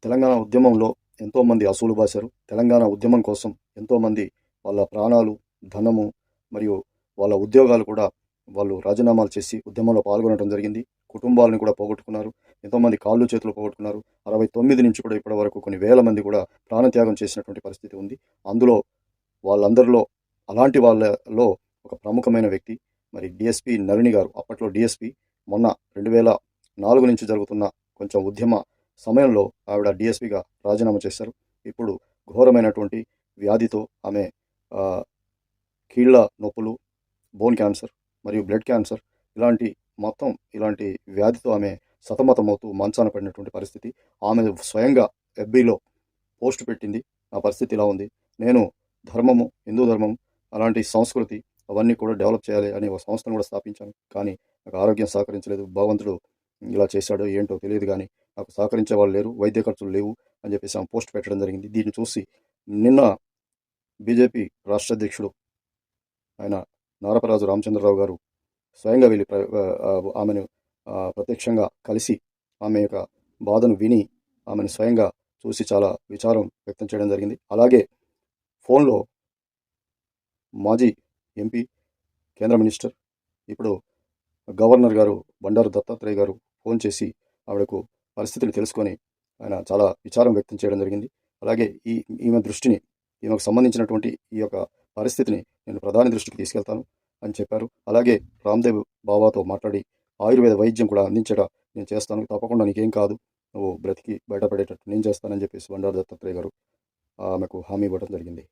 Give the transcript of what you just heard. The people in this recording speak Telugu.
తెలంగాణ ఉద్యమంలో ఎంతోమంది అసూలు బాశారు. తెలంగాణ ఉద్యమం కోసం ఎంతోమంది వాళ్ళ ప్రాణాలు, ధనము మరియు వాళ్ళ ఉద్యోగాలు కూడా వాళ్ళు రాజీనామాలు చేసి ఉద్యమంలో పాల్గొనడం జరిగింది. కుటుంబాలను కూడా పోగొట్టుకున్నారు. ఎంతోమంది కాళ్ళు చేతులు పోగొట్టుకున్నారు. 69 నుంచి కూడా ఇప్పటి వరకు కొన్ని వేల మంది కూడా ప్రాణత్యాగం చేసినటువంటి పరిస్థితి ఉంది. అందులో వాళ్ళందరిలో అలాంటి వాళ్ళలో ఒక ప్రముఖమైన వ్యక్తి మరి డిఎస్పి నళిని గారు. అప్పట్లో డిఎస్పి మొన్న 2004 నుంచి జరుగుతున్న కొంచెం ఉద్యమ సమయంలో ఆవిడ డిఎస్పిగా రాజీనామా చేశారు. ఇప్పుడు ఘోరమైనటువంటి వ్యాధితో ఆమె కీళ్ళ నొప్పులు, బోన్ క్యాన్సర్ మరియు బ్లడ్ క్యాన్సర్ ఇలాంటి వ్యాధితో ఆమె సతమతమవుతూ మంచాన పడినటువంటి పరిస్థితి. ఆమె స్వయంగా ఎఫ్బీలో పోస్ట్ పెట్టింది, నా పరిస్థితి ఇలా ఉంది, నేను ధర్మము, హిందూ ధర్మం, అలాంటి సంస్కృతి అవన్నీ కూడా డెవలప్ చేయాలి అనే ఒక సంస్థను కూడా స్థాపించాను. కానీ నాకు ఆరోగ్యం సహకరించలేదు. భగవంతుడు ఇలా చేశాడో ఏంటో తెలియదు, కానీ నాకు సహకరించే వాళ్ళు లేరు, వైద్య ఖర్చులు లేవు అని చెప్పేసి ఆమె పోస్ట్ పెట్టడం జరిగింది. దీన్ని చూసి నిన్న బీజేపీ రాష్ట్ర అధ్యక్షుడు ఆయన నారపరాజు రామచంద్రరావు గారు స్వయంగా వెళ్ళి ఆమెను ప్రత్యక్షంగా కలిసి ఆమె యొక్క బాధను విని ఆమెను స్వయంగా చూసి చాలా విచారం వ్యక్తం చేయడం జరిగింది. అలాగే ఫోన్లో మాజీ ఎంపీ, కేంద్ర మినిస్టర్, ఇప్పుడు గవర్నర్ గారు బండారు దత్తాత్రేయ గారు ఫోన్ చేసి ఆవిడకు పరిస్థితిని తెలుసుకొని ఆయన చాలా విచారం వ్యక్తం చేయడం జరిగింది. అలాగే ఈమెకు సంబంధించినటువంటి ఈ యొక్క పరిస్థితిని నేను ప్రధాని దృష్టికి తీసుకెళ్తాను అని చెప్పారు. అలాగే రామ్దేవ్ బాబాతో మాట్లాడి ఆయుర్వేద వైద్యం కూడా అందించట నేను చేస్తాను, తప్పకుండా నీకేం కాదు, నువ్వు బ్రతికి బయటపడేటట్టు నేను చేస్తానని చెప్పేసి బండారు దత్తాత్రేయ గారు ఆమెకు హామీ ఇవ్వడం జరిగింది.